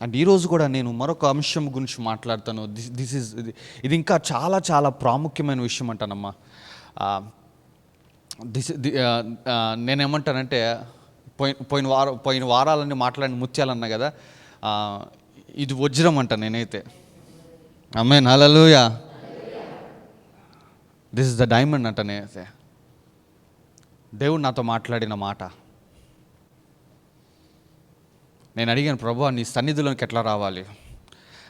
And ఈరోజు కూడా నేను మరొక అంశం గురించి మాట్లాడతాను. ఇది ఇంకా చాలా చాలా ప్రాముఖ్యమైన విషయం అంటానమ్మా. నేనేమంటానంటే పోయిన వారాలన్నీ మాట్లాడిన ముత్యాలన్నా కదా, ఇది వజ్రం అంట నేనైతే. ఆమేన్, హల్లెలూయా. దిస్ ఇస్ ద డైమండ్ అంట నేనైతే. దేవుడు నాతో మాట్లాడిన మాట. నేను అడిగాను, ప్రభువా నీ సన్నిధిలోకి ఎట్లా రావాలి,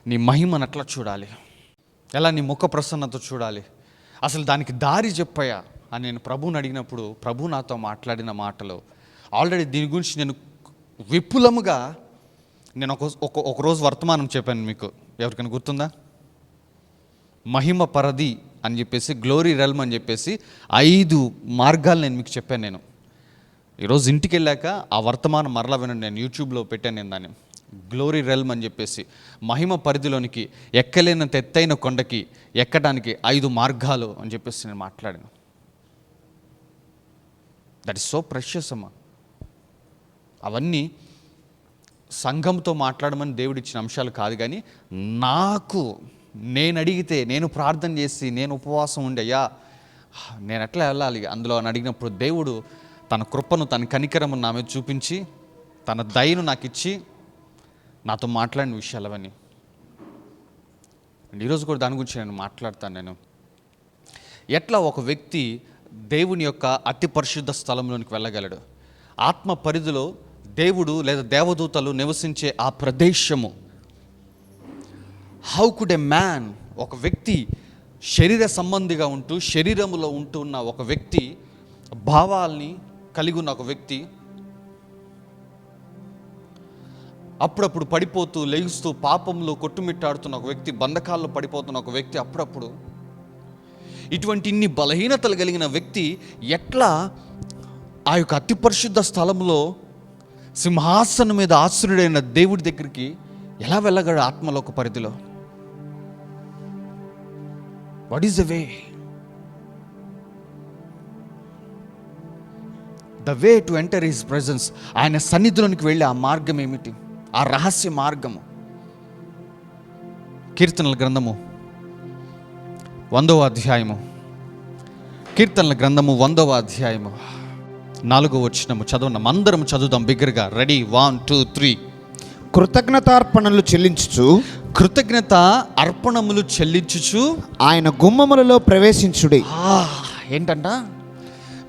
నీ మహిమను ఎట్లా చూడాలి, ఎలా నీ ముఖ ప్రసన్నత చూడాలి, అసలు దానికి దారి చెప్పయ్యా అని నేను ప్రభువుని అడిగినప్పుడు ప్రభు నాతో మాట్లాడిన మాటలు ఆల్రెడీ దీని గురించి నేను విపులముగా నేను ఒక రోజు వర్తమానం చెప్పాను. మీకు ఎవరికైనా గుర్తుందా? మహిమ పరది అని చెప్పేసి, గ్లోరీ రెల్మ్ అని చెప్పేసి 5 మార్గాలు నేను మీకు చెప్పాను. నేను ఈరోజు ఇంటికి వెళ్ళాక ఆ వర్తమానం మరలా వినండి. నేను యూట్యూబ్లో పెట్టాను నేను దాన్ని. గ్లోరీ రెల్మ్ అని చెప్పేసి, మహిమ పరిధిలోనికి ఎక్కలేనంత ఎత్తైన కొండకి ఎక్కడానికి 5 మార్గాలు అని చెప్పేసి నేను మాట్లాడాను. దట్ ఈస్ సో ప్రెషియస్ అమ్మా. అవన్నీ సంఘంతో మాట్లాడమని దేవుడు ఇచ్చిన అంశాలు కాదు, కానీ నేను అడిగితే, నేను ప్రార్థన చేసి, నేను ఉపవాసం ఉండి అయ్యా నేను ఎట్లా వెళ్ళాలి అందులో అని అడిగినప్పుడు దేవుడు తన కృపను, తన కనికరమును నా మీద చూపించి, తన దయను నాకు ఇచ్చి నాతో మాట్లాడిన విషయాలు అవన్నీ. ఈరోజు కూడా దాని గురించి నేను మాట్లాడతాను. నేను ఎట్లా ఒక వ్యక్తి దేవుని యొక్క అతి పరిశుద్ధ స్థలంలోనికి వెళ్ళగలడు, ఆత్మ పరిధిలో దేవుడు లేదా దేవదూతలు నివసించే ఆ ప్రదేశము. హౌ కుడ్ ఎ మ్యాన్, ఒక వ్యక్తి శరీర సంబంధిగా ఉంటూ శరీరములో ఉంటున్న ఒక వ్యక్తి, భావాల్ని కలిగి ఉన్న ఒక వ్యక్తి, అప్పుడప్పుడు పడిపోతూ లేగుస్తూ పాపంలో కొట్టుమిట్టాడుతున్న ఒక వ్యక్తి, బంధకాల్లో పడిపోతున్న ఒక వ్యక్తి, అప్పుడప్పుడు ఇటువంటి ఇన్ని బలహీనతలు కలిగిన వ్యక్తి ఎట్లా ఆ యొక్క అతి పరిశుద్ధ స్థలంలో సింహాసనం మీద ఆశ్రయుడైన దేవుడి దగ్గరికి ఎలా వెళ్ళగలడు ఆత్మలోక పరిధిలో? What is the way? The way to enter his presence. ఆయన సన్నిధిలోనికి వెళ్ళే ఆ మార్గం ఏమిటి, ఆ రహస్య మార్గము? కీర్తనల గ్రంథము 100వ అధ్యాయము, కీర్తనల గ్రంథము 100వ అధ్యాయము 4వ వచనము చదవండి. అందరం చదువుదాం బిగ్గరగా. రెడీ, 1 2 3. కృతజ్ఞత అర్పణములు చెల్లించుచు ఆయన గుమ్మములలో ప్రవేశించుడి. ఏంటంట?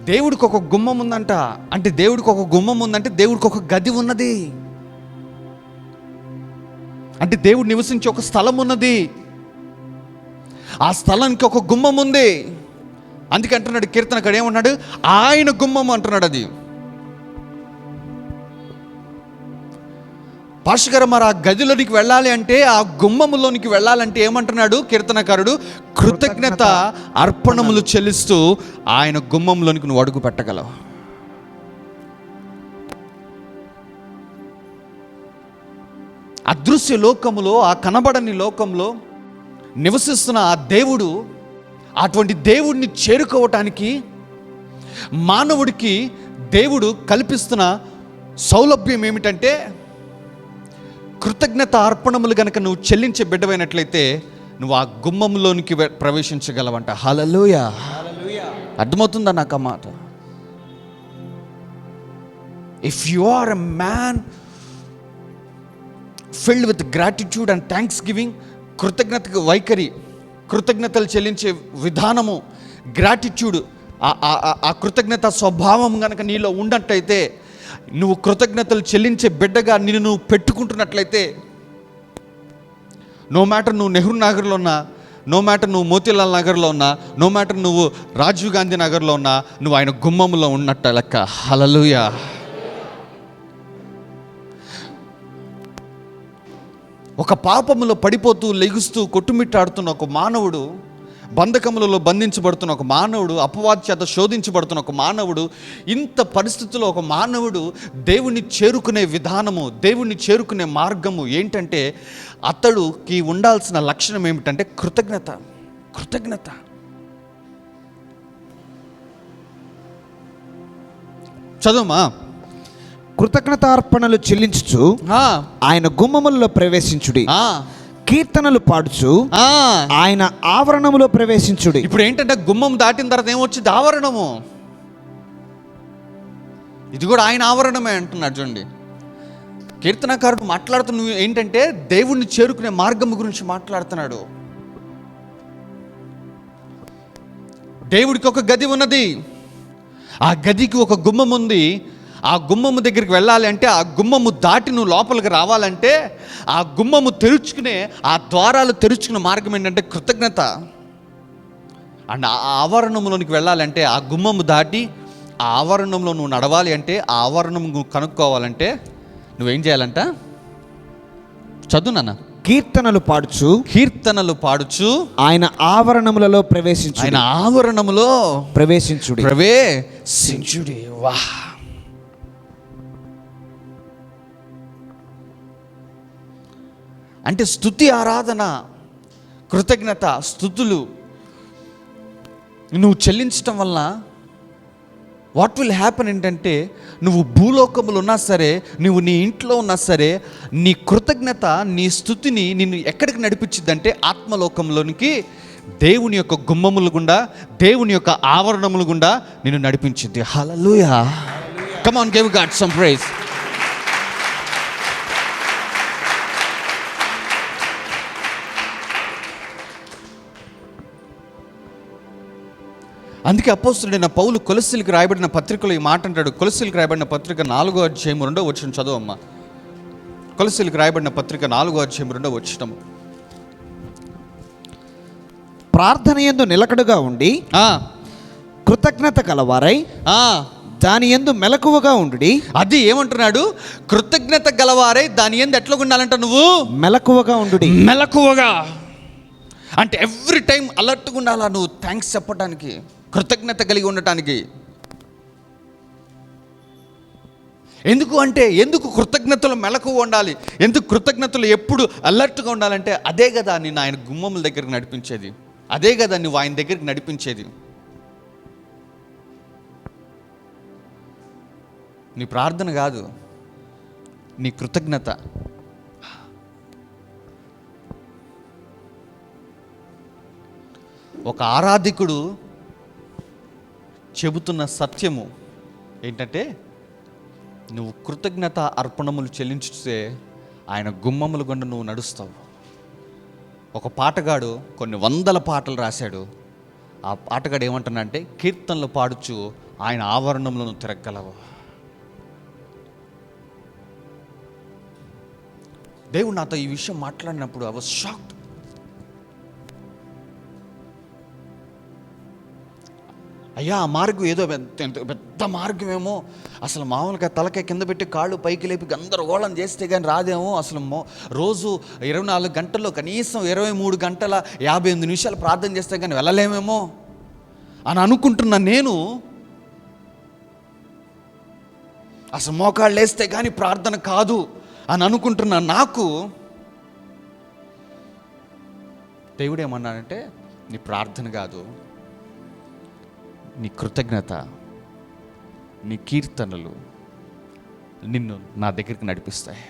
దేవుడికి ఒక గుమ్మం ఉందంట. అంటే దేవుడికి ఒక గుమ్మం ఉందంటే దేవుడికి ఒక గది ఉన్నది. అంటే దేవుడు నివసించే ఒక స్థలం ఉన్నది. ఆ స్థలానికి ఒక గుమ్మం ఉంది. అందుకే అంటున్నాడు కీర్తనకాడు, ఏమన్నాడు? ఆయన గుమ్మం అంటున్నాడు. అది పాస్టర్ మరి ఆ గదిలోనికి వెళ్ళాలి అంటే, ఆ గుమ్మములోనికి వెళ్ళాలంటే ఏమంటున్నాడు కీర్తనకారుడు? కృతజ్ఞత అర్పణములు చెల్లిస్తూ ఆయన గుమ్మంలోనికి నువ్వు అడుగు పెట్టగలవు. అదృశ్య లోకములో, ఆ కనబడని లోకంలో నివసిస్తున్న ఆ దేవుడు, అటువంటి దేవుడిని చేరుకోవటానికి మానవుడికి దేవుడు కల్పిస్తున్న సౌలభ్యం ఏమిటంటే, కృతజ్ఞత అర్పణములు కనుక నువ్వు చెల్లించే బిడ్డవైనట్లయితే నువ్వు ఆ గుమ్మంలోనికి ప్రవేశించగలవంట. హల్లెలూయా. అర్థమవుతుందా నాకు ఆ మాట? If you are a man filled with gratitude and thanksgiving, కృతజ్ఞత వైఖరి, కృతజ్ఞతలు చెల్లించే విధానము, గ్రాటిట్యూడ్, ఆ కృతజ్ఞత స్వభావం కనుక నీలో ఉన్నట్టయితే, నువ్వు కృతజ్ఞతలు చెల్లించే బిడ్డగా నిన్ను నువ్వు పెట్టుకుంటున్నట్లయితే, నో మ్యాటర్ నువ్వు నెహ్రూ నగర్లో ఉన్నా, నో మ్యాటర్ నువ్వు మోతీలాల్ నగర్లో ఉన్నా, నో మ్యాటర్ నువ్వు రాజీవ్ గాంధీ నగర్లో ఉన్నా, నువ్వు ఆయన గుమ్మంలో ఉన్నట్ట లెక్క. హల్లెలూయా. ఒక పాపములో పడిపోతూ లెగుస్తూ కొట్టుమిట్టాడుతున్న ఒక మానవుడు, బంధకములలో బంధించబడుతున్న ఒక మానవుడు, అపవాది చేత శోధించబడుతున్న ఒక మానవుడు, ఇంత పరిస్థితుల్లో ఒక మానవుడు దేవుణ్ణి చేరుకునే విధానము, దేవుణ్ణి చేరుకునే మార్గము ఏంటంటే, అతడుకి ఉండాల్సిన లక్షణం ఏమిటంటే కృతజ్ఞత. చదువుమా. కృతజ్ఞతార్పణలు చెల్లించుచు ఆ, ఆయన గుమ్మములలో ప్రవేశించుడి. ఆ, కీర్తనలు పాడుచు ఆ. ఆయన ఆవరణములో ప్రవేశించుడి. ఇప్పుడు ఏంటంటే గుమ్మం దాటిన తర్వాత ఏమొచ్చింది? ఆవరణము. ఇది కూడా ఆయన ఆవరణమే అంటున్నాడు. చూడండి, కీర్తనకారుడు మాట్లాడుతున్న ఏంటంటే దేవుణ్ణి చేరుకునే మార్గం గురించి మాట్లాడుతున్నాడు. దేవుడికి ఒక గది ఉన్నది, ఆ గదికి ఒక గుమ్మం ఉంది. ఆ గుమ్మము దగ్గరికి వెళ్ళాలి అంటే, ఆ గుమ్మము దాటి నువ్వు లోపలికి రావాలంటే, ఆ గుమ్మము తెరుచుకునే, ఆ ద్వారాలు తెరుచుకునే మార్గం ఏంటంటే కృతజ్ఞత. అండ్ ఆ ఆవరణంలోనికి వెళ్ళాలంటే, ఆ గుమ్మము దాటి ఆ ఆవరణంలో నువ్వు నడవాలి అంటే, ఆ ఆవరణం నువ్వు కనుక్కోవాలంటే నువ్వేం చేయాలంట? చదువు నాన్న. కీర్తనలు పాడుచు కీర్తనలు పాడుచు ఆయన ఆవరణములలో ప్రవేశించు. ఆయన ఆవరణములో ప్రవేశించుడి. ప్రవేశించుడి. వా, అంటే స్తుతి, ఆరాధన, కృతజ్ఞత, స్తుతులు నువ్వు చెల్లించటం వల్ల వాట్ విల్ హ్యాపన్ ఏంటంటే, నువ్వు భూలోకములు ఉన్నా సరే, నువ్వు నీ ఇంట్లో ఉన్నా సరే, నీ కృతజ్ఞత, నీ స్తుతిని నిన్ను ఎక్కడికి నడిపించిద్దంటే ఆత్మలోకంలోనికి, దేవుని యొక్క గుమ్మముల గుండా, దేవుని యొక్క ఆవరణముల గుండా నిన్ను నడిపించింది. Hallelujah. Come on, give God some praise. అందుకే అపోస్తలుడైన పౌలు కొలస్సీలకు రాయబడిన పత్రికలో ఈ మాట అంటాడు. కొలస్సీలకు రాయబడిన పత్రిక 4వ అధ్యాయం 2వ వచనం చదువమ్మా. కొలస్సీలకు రాయబడిన పత్రిక 4వ అధ్యాయం 2వ వచనం. ప్రార్థన యందు నిలకడగా ఉండి కృతజ్ఞత కలవారై దాని యందు మెలకువగా ఉండుడి. అది ఏమంటున్నాడు? కృతజ్ఞత గలవారై దాని యందు ఎట్లా ఉండాలంట? నువ్వు మెలకువగా ఉండుడి. మెలకువగా అంటే ఎవ్రీ టైం అలర్ట్గా ఉండాలా నువ్వు థ్యాంక్స్ చెప్పడానికి, కృతజ్ఞత కలిగి ఉండటానికి. ఎందుకు అంటే, ఎందుకు కృతజ్ఞతలు మెలకువ ఉండాలి, ఎందుకు కృతజ్ఞతలు ఎప్పుడు అలర్ట్గా ఉండాలంటే, అదే కదా నేను ఆయన గుమ్మముల దగ్గరికి నడిపించేది, అదే కదా నువ్వు ఆయన దగ్గరికి నడిపించేది. నీ ప్రార్థన కాదు, నీ కృతజ్ఞత. ఒక ఆరాధికుడు చెబుతున్న సత్యము ఏంటంటే, నువ్వు కృతజ్ఞత అర్పణములు చెల్లించుతే ఆయన గుమ్మముల గుండా నువ్వు నడుస్తావు. ఒక పాటగాడు కొన్ని వందల పాటలు రాశాడు. ఆ పాటగాడు ఏమంటున్నాడంటే, కీర్తనలు పాడుచు ఆయన ఆవరణంలో నువ్వు తిరగలవు. దేవుడు నాతో ఈ విషయం మాట్లాడినప్పుడు ఐ వాజ్ షాక్డ్. అయ్యా, ఆ మార్గం ఏదో పెద్ద మార్గమేమో, అసలు మామూలుగా తలకాయ కింద పెట్టి కాళ్ళు పైకి లేపి గందరగోళం చేస్తే కానీ రాదేమో, అసలు రోజు 24 గంటల్లో కనీసం 23 గంటల 58 నిమిషాలు ప్రార్థన చేస్తే కానీ వెళ్ళలేమేమో అని అనుకుంటున్నా నేను. అసలు మోకాళ్ళు వేస్తే కానీ ప్రార్థన కాదు అని అనుకుంటున్నా నాకు దేవుడు ఏమన్నాడంటే, నీ ప్రార్థన కాదు, నీ కృతజ్ఞత, నీ కీర్తనలు నిన్ను నా దగ్గరికి నడిపిస్తాయి.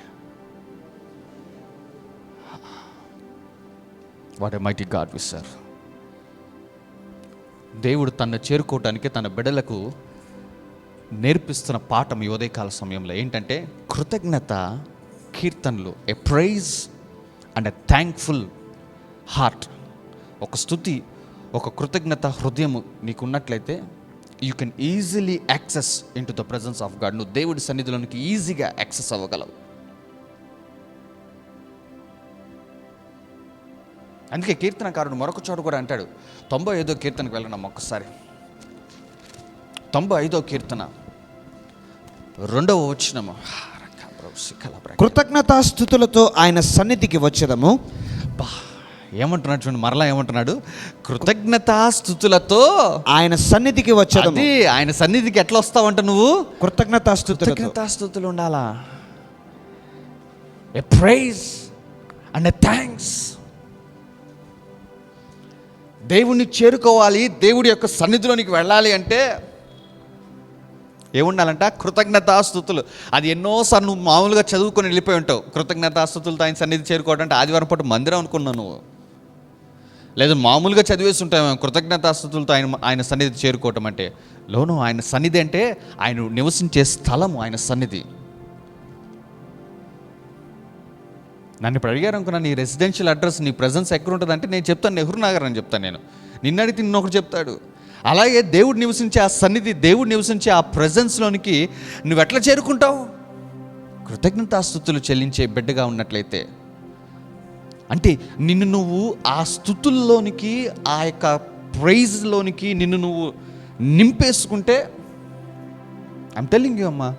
What a mighty God we serve. దేవుడు తనను చేరుకోవటానికి తన బిడ్డలకు నేర్పిస్తున్న పాఠం ఈ ఉదయకాల సమయంలో ఏంటంటే, కృతజ్ఞత, కీర్తనలు, a prize and a thankful heart. ఒక స్తుతి, ఒక కృతజ్ఞత హృదయం నీకు ఉన్నట్లయితే, you can easily access in to the presence of God. నువ్వు దేవుడి సన్నిధిలోనికి ఈజీగా యాక్సెస్ అవ్వగలవు. అందుకే కీర్తనకారుడు మరొక చోట కూడా అంటాడు, 95వ కీర్తనకు వెళ్ళినాం ఒక్కసారి. 95వ కీర్తన 2వ వచనము. కృతజ్ఞతాస్తుతులతో ఆయన సన్నిధికి వచ్చేదము. ఏమంటున్నాడు చూడండి, మరలా ఏమంటున్నాడు? కృతజ్ఞతాస్తుతులతో ఆయన సన్నిధికి వచ్చేదము. అది ఆయన సన్నిధికి ఎట్లా వస్తావంట నువ్వు? కృతజ్ఞతాస్తుతులు ఉండాలా. A prize and a thanks. దేవుణ్ణి చేరుకోవాలి, దేవుడి యొక్క సన్నిధిలోనికి వెళ్ళాలి అంటే ఏముండాలంట? కృతజ్ఞతాస్తుతులు. అది ఎన్నోసార్లు నువ్వు మామూలుగా చదువుకొని వెళ్ళిపోయి ఉంటావు. కృతజ్ఞతాస్తుతులతో ఆయన సన్నిధి చేరుకోవడం అంటే ఆదివారం పాటు మందిరం అనుకున్నావు నువ్వు. లేదా మామూలుగా చదివేసి ఉంటావు కృతజ్ఞతాస్తుతులతో ఆయన సన్నిధి చేరుకోవటం అంటే. లోను ఆయన సన్నిధి అంటే ఆయన నివసించే స్థలము, ఆయన సన్నిధి. నన్ను ఇప్పుడు అడిగారు అనుకున్నా, నీ రెసిడెన్షియల్ అడ్రస్, నీ ప్రెజెన్స్ ఎక్కడ ఉంటుంది అంటే నేను చెప్తాను నెహ్రూ నగర్ అని చెప్తాను. నేను నిన్న అడిగితే నిన్నొకటి చెప్తాడు. అలాగే దేవుడు నివసించే ఆ సన్నిధి, దేవుడు నివసించే ఆ ప్రెజెన్స్లోనికి నువ్వు ఎట్లా చేరుకుంటావు? కృతజ్ఞతాస్తుతులు చెల్లించే బిడ్డగా ఉన్నట్లయితే. అంటే నిన్ను నువ్వు ఆ స్తుతుల్లోనికి, ఆ యొక్క ప్రైజ్లోనికి నిన్ను నువ్వు నింపేసుకుంటే, ఐమ్ టెల్లింగ్ యూ అమ్మా,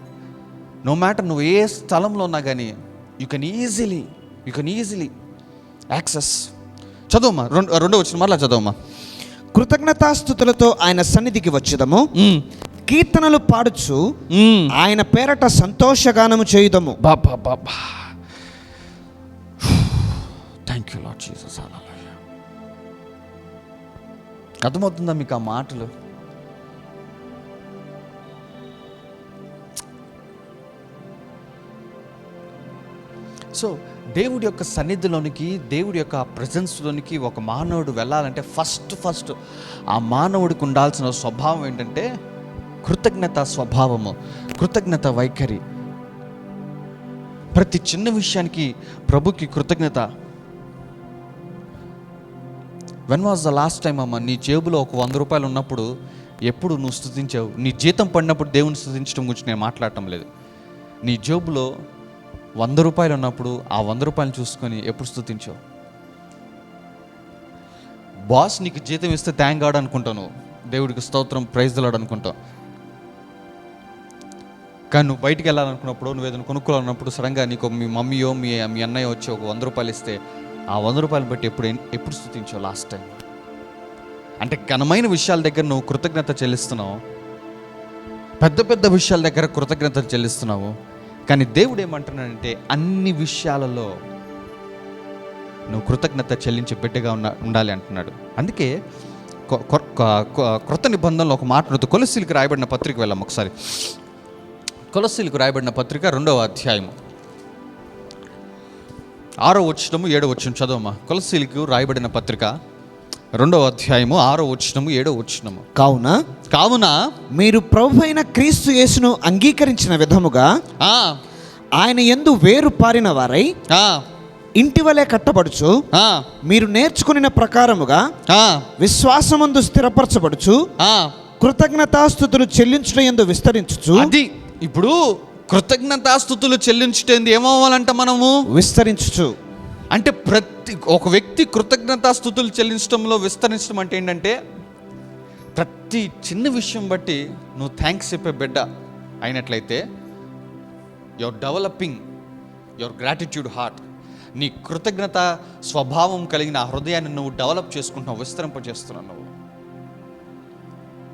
నో మ్యాటర్ నువ్వు ఏ స్థలంలో ఉన్నా కానీ యూ కెన్ ఈజీలీ యాక్సెస్. చదవమ్మా, రెండో వచ్చిన మరలా చదవమ్మా. కృతజ్ఞతాస్తుతులతో ఆయన సన్నిధికి వచ్చేదము, కీర్తనలు పాడుచు ఆయన పేరట సంతోషగానము చేయుదము. బాబా బాబా, థ్యాంక్ యూ లార్డ్ జీసస్. అర్థమవుతుందా మీకు ఆ మాటలు? సో దేవుడి యొక్క సన్నిధిలోనికి, దేవుడి యొక్క ప్రెజెన్స్లోనికి ఒక మానవుడు వెళ్ళాలంటే ఫస్ట్ ఆ మానవుడికి ఉండాల్సిన స్వభావం ఏంటంటే కృతజ్ఞత స్వభావము, కృతజ్ఞత వైఖరి. ప్రతి చిన్న విషయానికి ప్రభుకి కృతజ్ఞత. When was the last time అమ్మ నీ జేబులో ఒక 100 రూపాయలు ఉన్నప్పుడు ఎప్పుడు నువ్వు స్తుతించావు? నీ జీతం పడినప్పుడు దేవుని స్తుతించడం గురించి నేను మాట్లాడటం లేదు. నీ జేబులో 100 రూపాయలు ఉన్నప్పుడు ఆ 100 రూపాయలు చూసుకొని ఎప్పుడు స్తుతించావు? బాస్ నీకు జీతం ఇస్తే థ్యాంక్ గాడ్ అనుకుంటావు, నువ్వు దేవుడికి స్తోత్రం ప్రైజ్ ది లార్డ్ అనుకుంటావు. కానీ నువ్వు బయటికి వెళ్ళాలనుకున్నప్పుడు, నువ్వు ఏదైనా కొనుక్కోవాలన్నప్పుడు సడన్గా నీకు మీ మమ్మీయో మీ అన్నయ్య వచ్చి ఒక 100 రూపాయలు ఇస్తే ఆ 100 రూపాయలు బట్టి ఎప్పుడు స్తుతించావు లాస్ట్ టైం? అంటే ఘనమైన విషయాల దగ్గర నువ్వు కృతజ్ఞత చెల్లిస్తున్నావు, పెద్ద విషయాల దగ్గర కృతజ్ఞత చెల్లిస్తున్నావు. కానీ దేవుడు ఏమంటున్నాడంటే అన్ని విషయాలలో నువ్వు కృతజ్ఞత చెల్లించే బిడ్డగా ఉండాలి అంటున్నాడు. అందుకే క్రొత్త నిబంధనలో ఒక మాట ఉంటుంది. కొలస్సీలకు రాయబడిన పత్రిక వెళ్ళాం ఒకసారి. కొలస్సీలకు రాయబడిన పత్రిక 2వ అధ్యాయము 6వ వచనము 7వ వచనం చదవమ్మా. కొలస్సీలకు రాయబడిన పత్రిక 2వ అధ్యాయము 6వ వచనము 7వ వచనము. కావున మీరు ప్రభువైన క్రీస్తు యేసును అంగీకరించిన విధముగా ఆయన యందు వేరు పారిన వారై ఇంటి వలె కట్టబడుచు, మీరు నేర్చుకున్న ప్రకారముగా విశ్వాసమందు స్థిరపరచబడుచు, కృతజ్ఞతాస్తుతులు చెల్లించడం యందు విస్తరించుచు. అది ఇప్పుడు కృతజ్ఞతాస్తుతులు చెల్లించటం ఏమవ్వాలంట? మనము విస్తరించుచు. అంటే ఒక వ్యక్తి కృతజ్ఞతాస్తుతులు చెల్లించడంలో విస్తరించడం అంటే ఏంటంటే ప్రతి చిన్న విషయం బట్టి నువ్వు థ్యాంక్స్ చెప్పే బిడ్డ అయినట్లయితే your developing your gratitude heart. నీ కృతజ్ఞత స్వభావం కలిగిన ఆ హృదయాన్ని నువ్వు డెవలప్ చేసుకుంటున్నావు, విస్తరింపజేస్తున్నావు నువ్వు.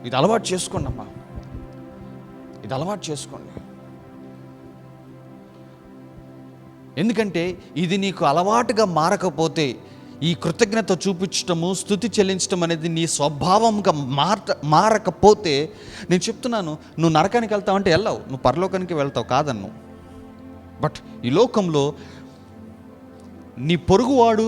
ఇది అలవాటు చేసుకోండి అమ్మా, ఇది అలవాటు చేసుకోండి. ఎందుకంటే ఇది నీకు అలవాటుగా మారకపోతే, ఈ కృతజ్ఞత చూపించటము, స్తుతి చెల్లించడం అనేది నీ స్వభావంగా మారకపోతే, నేను చెప్తున్నాను, నువ్వు నరకానికి వెళ్తావంటే వెళ్ళావు, నువ్వు పరలోకానికి వెళ్తావు కాదన్ను. బట్ ఈ లోకంలో నీ పొరుగువాడు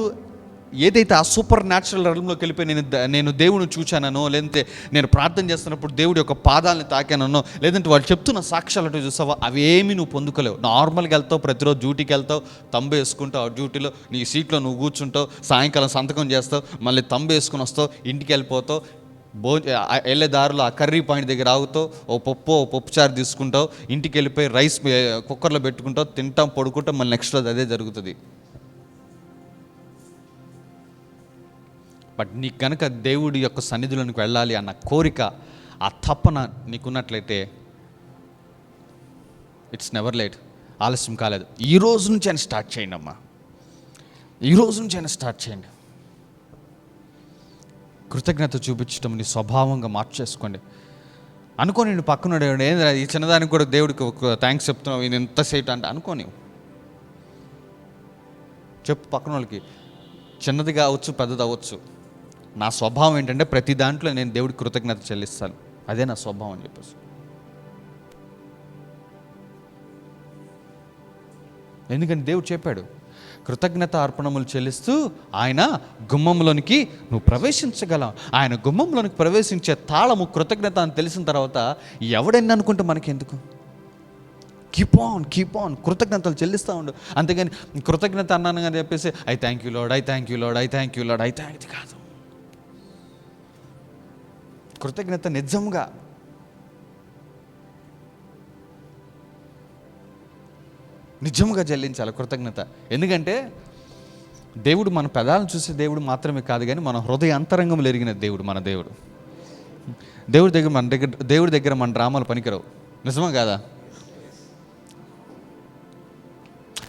ఏదైతే ఆ సూపర్ న్యాచురల్ రంగంలోకి వెళ్ళిపోయి నేను దేవుడిని చూచానో, లేదంటే నేను ప్రార్థన చేస్తున్నప్పుడు దేవుడి యొక్క పాదాలను తాకానో, లేదంటే వాళ్ళు చెప్తున్న సాక్ష్యాలు చూసావా, అవేమి నువ్వు పొందుకోలేవు. నార్మల్గా వెళ్తావు, ప్రతిరోజు డ్యూటీకి వెళ్తావు, తంబు వేసుకుంటావు, ఆ డ్యూటీలో నీ సీట్లో నువ్వు కూర్చుంటావు, సాయంకాలం సంతకం చేస్తావు, మళ్ళీ తంబు వేసుకుని వస్తావు, ఇంటికి వెళ్ళిపోతావు, వెళ్ళే దారిలో ఆ కర్రీ పాయింట్ దగ్గర ఆగుతావు, ఓ పప్పు చారు తీసుకుంటావు, ఇంటికి వెళ్ళిపోయి రైస్ కుక్కర్లో పెట్టుకుంటావు, తింటాం, పడుకుంటాం, మళ్ళీ నెక్స్ట్ రోజు అదే జరుగుతుంది. బట్ నీకు కనుక దేవుడి యొక్క సన్నిధిలోనికి వెళ్ళాలి అన్న కోరిక, ఆ తపన నీకున్నట్లయితే ఇట్స్ నెవర్ లేట్. ఆలస్యం కాలేదు. ఈ రోజు నుంచి ఆయన స్టార్ట్ చేయండి అమ్మా, ఈ రోజు నుంచి ఆయన స్టార్ట్ చేయండి. కృతజ్ఞత చూపించడం నీ స్వభావంగా మార్చేసుకోండి. అనుకోని నేను పక్కన ఏంద్రా ఈ చిన్నదానికి కూడా దేవుడికి ఒక థ్యాంక్స్ చెప్తున్నావు, ఇది ఎంత సేట్ అంటే అనుకోని చెప్పు పక్కన వాళ్ళకి. చిన్నది కావచ్చు, పెద్దది అవ్వచ్చు. నా స్వభావం ఏంటంటే ప్రతి దాంట్లో నేను దేవుడికి కృతజ్ఞత చెల్లిస్తాను, అదే నా స్వభావం అని చెప్పేసి. ఎందుకంటే దేవుడు చెప్పాడు, కృతజ్ఞత అర్పణములు చెల్లిస్తూ ఆయన గుమ్మంలోనికి నువ్వు ప్రవేశించగలవు. ఆయన గుమ్మంలోనికి ప్రవేశించే తాళము కృతజ్ఞత అని తెలిసిన తర్వాత ఎవడెన్ని అనుకుంటే మనకెందుకు? కీప్ ఆన్ కృతజ్ఞతలు చెల్లిస్తూ ఉండు. అంతేగాని కృతజ్ఞత అన్నాను అని చెప్పేసి I thank you lord, I thank you lord, I thank you lord, ఇది కాదు. కృతజ్ఞత నిజంగా చెల్లించాలి కృతజ్ఞత. ఎందుకంటే దేవుడు మన పెదాలను చూసే దేవుడు మాత్రమే కాదు, కానీ మన హృదయ అంతరంగంలో ఎరిగిన దేవుడు మన దేవుడు. దేవుడి దగ్గర మన డ్రామాలు పనికిరావు. నిజమా కాదా?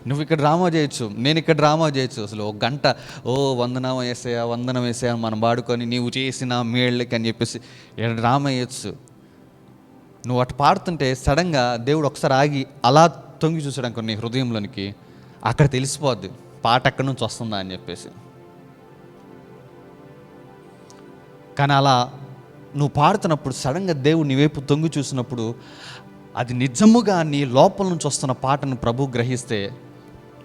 నువ్వు ఇక్కడ డ్రామా చేయొచ్చు, నేను ఇక్కడ డ్రామా చేయొచ్చు. అసలు ఒక గంట వందనం వేసాయా మనం పాడుకొని నీవు చేసిన మేళ్ళకి అని చెప్పేసి డ్రామా వేయచ్చు. నువ్వు అటు పాడుతుంటే సడన్గా దేవుడు ఒకసారి ఆగి అలా తొంగి చూసాడు అనుకో నీ హృదయంలోనికి, అక్కడ తెలిసిపోద్ది పాట ఎక్కడి నుంచి వస్తుందా అని చెప్పేసి. కానీ అలా నువ్వు పాడుతున్నప్పుడు సడన్గా దేవుడు నీ వైపు తొంగి చూసినప్పుడు అది నిజముగా నీ లోపల నుంచి వస్తున్న పాటను ప్రభు గ్రహిస్తే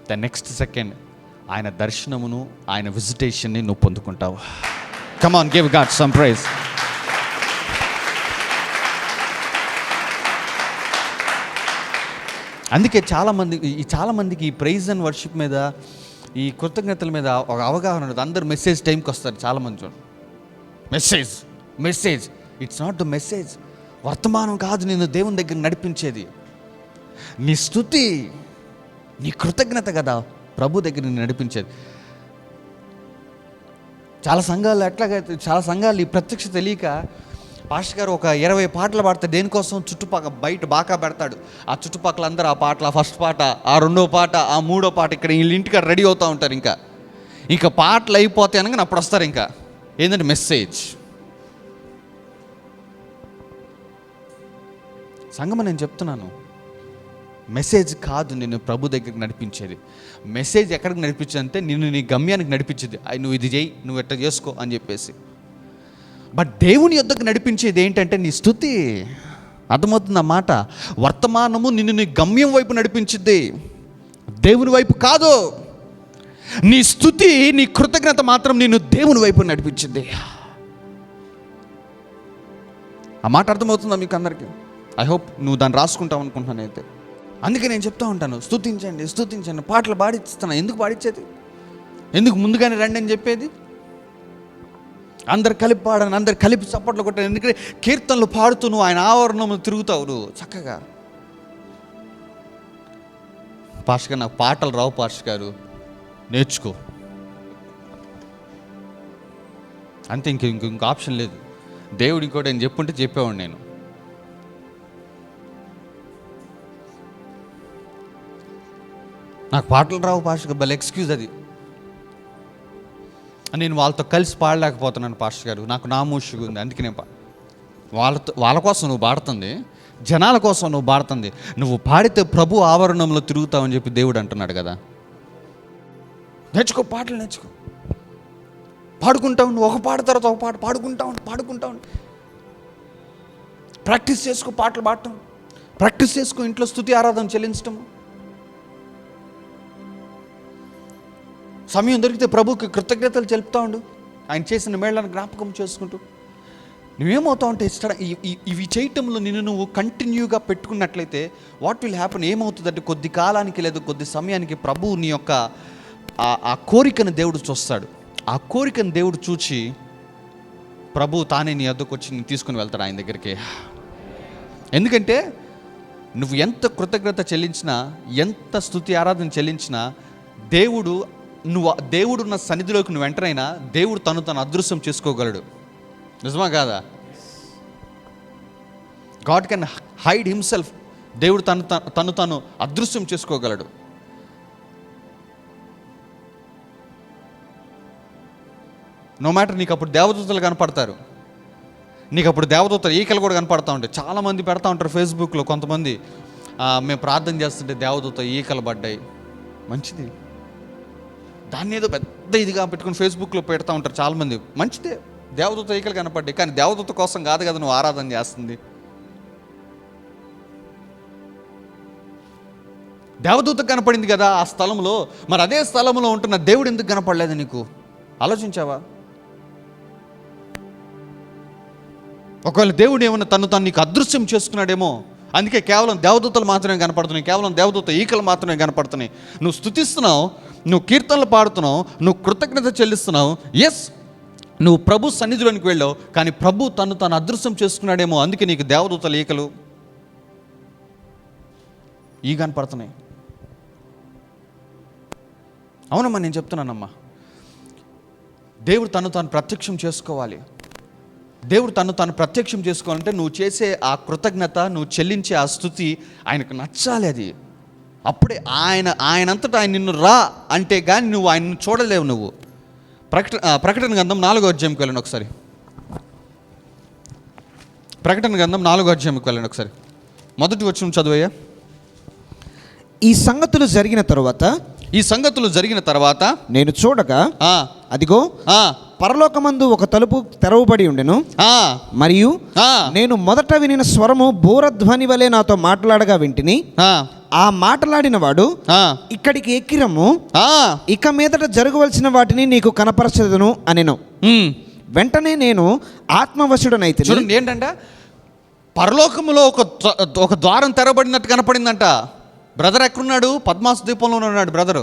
ద నెక్స్ట్ సెకండ్ ఆయన దర్శనమును, ఆయన విజిటేషన్ని నువ్వు పొందుకుంటావు. Come on, give God some praise. అందుకే చాలామందికి ఈ ప్రైజ్ అండ్ వర్షిప్ మీద, ఈ కృతజ్ఞతల మీద ఒక అవగాహన ఉండదు. అందరు మెసేజ్ టైంకి వస్తారు చాలామంది. చూడండి, message it's not the message. వర్తమానం కాదు నేను దేవుని దగ్గర నడిపించేది. నీ స్తుతి, నీ కృతజ్ఞత కదా ప్రభు దగ్గర నేను నడిపించేది. చాలా సంఘాలు ఈ ప్రత్యక్ష తెలియక పాస్టర్ గారు ఒక 20 పాటలు పాడతాడు. దేనికోసం? చుట్టుపక్కల బయట బాగా పెడతాడు. ఆ చుట్టుపక్కల అందరూ ఆ పాటలు, ఆ ఫస్ట్ పాట, ఆ రెండో పాట, ఆ మూడో పాట, ఇక్కడ వీళ్ళ ఇంటికాడ రెడీ అవుతూ ఉంటారు. ఇంకా పాటలు అయిపోతాయి అనగా అప్పుడు వస్తారు. ఇంకా ఏంటంటే మెసేజ్. సంగమ నేను చెప్తున్నాను, మెసేజ్ కాదు నిన్ను ప్రభు దగ్గరికి నడిపించేది. మెసేజ్ ఎక్కడికి నడిపించేది అంటే నిన్ను నీ గమ్యానికి నడిపించేది. నువ్వు ఇది చేయి, నువ్వు ఎట్లా చేసుకో అని చెప్పేసి. బట్ దేవుని యొద్దకు నడిపించేది ఏంటంటే నీ స్తుతి. అర్థమవుతుంది ఆ మాట? వర్తమానము నిన్ను నీ గమ్యం వైపు నడిపించింది, దేవుని వైపు కాదు. నీ స్తుతి, నీ కృతజ్ఞత మాత్రం నిన్ను దేవుని వైపు నడిపించింది. ఆ మాట అర్థమవుతుందా మీకు అందరికీ? ఐ హోప్ నువ్వు దాన్ని రాసుకుంటావు అనుకుంటున్నాను. అయితే అందుకే నేను చెప్తా ఉంటాను, స్తుతించండి. పాటలు పాడిస్తాను. ఎందుకు పాడించేది? ఎందుకు ముందుగానే రండి అని చెప్పేది? అందరు కలిపి పాడని, అందరు కలిపి చప్పట్లు కొట్టాను. ఎందుకంటే కీర్తనలు పాడుతూ నువ్వు ఆయన ఆవరణంలో తిరుగుతావు నువ్వు చక్కగా. పాస్టర్ గారు నాకు పాటలు రావు పాస్టర్ గారు, నేర్చుకో అంతే. ఇంక ఆప్షన్ లేదు. దేవుడు ఇంకోటి నేను చెప్పుంటే చెప్పేవాడు. నేను నాకు పాటలు రావు పాస్టర్ గారు, బల్ ఎక్స్క్యూజ్ అది. నేను వాళ్ళతో కలిసి పాడలేకపోతున్నాను పాస్టర్ గారు, నాకు నామోషిగా ఉంది. అందుకే నేను వాళ్ళ కోసం నువ్వు పాడుతుంది, జనాల కోసం నువ్వు పాడుతుంది. నువ్వు పాడితే ప్రభు ఆవరణంలో తిరుగుతావని చెప్పి దేవుడు అంటున్నాడు కదా. నేర్చుకో, పాటలు నేర్చుకో, పాడుకుంటావు. నువ్వు ఒక పాట తర్వాత ఒక పాట పాడుకుంటావు. ప్రాక్టీస్ చేసుకో, పాటలు పాడటం ప్రాక్టీస్ చేసుకో. ఇంట్లో స్తుతి ఆరాధన చెల్లించటం. సమయం దొరికితే ప్రభుకి కృతజ్ఞతలు చెల్పుతూ ఉండు, ఆయన చేసిన మేళ్ళను జ్ఞాపకం చేసుకుంటూ. నువ్వేమవుతావు అంటే ఇవి చేయటంలో నిన్ను నువ్వు కంటిన్యూగా పెట్టుకున్నట్లయితే వాట్ విల్ హ్యాపన్? ఏమవుతుందంటే కొద్ది కాలానికి లేదా కొద్ది సమయానికి ప్రభువు నీ యొక్క ఆ కోరికను దేవుడు చూస్తాడు. ఆ కోరికను దేవుడు చూచి ప్రభువు తానే నీ వద్దకు వచ్చి నేను తీసుకుని వెళ్తాడు ఆయన దగ్గరికి. ఎందుకంటే నువ్వు ఎంత కృతజ్ఞత చెల్లించినా, ఎంత స్తుతి ఆరాధన చెల్లించినా, దేవుడున్న సన్నిధిలోకి నువ్వు ఎంటరైనా దేవుడు తను అదృశ్యం చేసుకోగలడు. నిజమా కాదా? God can hide himself. దేవుడు తను అదృశ్యం చేసుకోగలడు. నో మ్యాటర్, నీకు అప్పుడు దేవదూతలు కనపడతారు. నీకు అప్పుడు దేవదూతలు ఈకలు కూడా కనపడతా ఉంటాయి. చాలామంది పెడతా ఉంటారు ఫేస్బుక్లో. కొంతమంది మేము ప్రార్థన చేస్తుంటే దేవదూత ఈకలు పడ్డాయి. మంచిది, దాన్ని ఏదో పెద్ద ఇదిగా పెట్టుకుని ఫేస్బుక్లో పెడతా ఉంటారు చాలామంది. మంచిదే, దేవదూత ఈకలు కనపడ్డాయి. కానీ దేవదూత కోసం కాదు కదా నువ్వు ఆరాధన చేస్తుంది. దేవదూత కనపడింది కదా ఆ స్థలంలో, మరి అదే స్థలంలో ఉంటున్న దేవుడు ఎందుకు కనపడలేదు నీకు? ఆలోచించావా? ఒకవేళ దేవుడు ఏమన్నా తను నీకు అదృశ్యం చేసుకున్నాడేమో, అందుకే కేవలం దేవదూతలు మాత్రమే కనపడుతున్నాయి, కేవలం దేవదూత ఈకలు మాత్రమే కనపడుతున్నాయి. నువ్వు స్తుతిస్తున్నావు, నువ్వు కీర్తనలు పాడుతున్నావు, నువ్వు కృతజ్ఞత చెల్లిస్తున్నావు. ఎస్, నువ్వు ప్రభు సన్నిధిలోనికి వెళ్ళావు, కానీ ప్రభు తను అదృశ్యం చేసుకున్నాడేమో, అందుకే నీకు దేవదూతలు ఈకలు ఈ కనపడుతున్నాయి. అవునమ్మా, నేను చెప్తున్నానమ్మా. దేవుడు తను ప్రత్యక్షం చేసుకోవాలి. దేవుడు తను ప్రత్యక్షం చేసుకోవాలంటే నువ్వు చేసే ఆ కృతజ్ఞత, నువ్వు చెల్లించే ఆ స్థుతి ఆయనకు నచ్చాలి. అది ఆయనంతటా ఆయన నిన్ను రా అంటే కానీ నువ్వు ఆయన్ని చూడలేవు. నువ్వు ప్రకటన గ్రంథం 4వ అధ్యాయంకి వెళ్ళండి ఒకసారి. ప్రకటన గ్రంథం 4వ అధ్యాయంకి వెళ్ళండి ఒకసారి. మొదటి వచనం చదువయ్యా. ఈ సంగతులు జరిగిన తర్వాత నేను చూడగా అదిగో పరలోకమందు ఒక తలుపు తెరవబడి ఉండెను. మరియు నేను మొదట వినిన స్వరము బూరధ్వని వలె నాతో మాట్లాడగా వింటిని. ఆ మాట్లాడిన వాడు, ఇక్కడికి ఎక్కిరమ్ము, ఇక మీదట జరగవలసిన వాటిని నీకు కనపరచదును అనెను. వెంటనే నేను ఆత్మవశుడనైతే. చూడండి, ఏంటంటే పరలోకములో ఒక ద్వారం తెరవబడినట్టు కనపడిందంట. బ్రదర్ ఎక్కడున్నాడు? పద్మాసు ద్వీపంలోనే ఉన్నాడు బ్రదరు.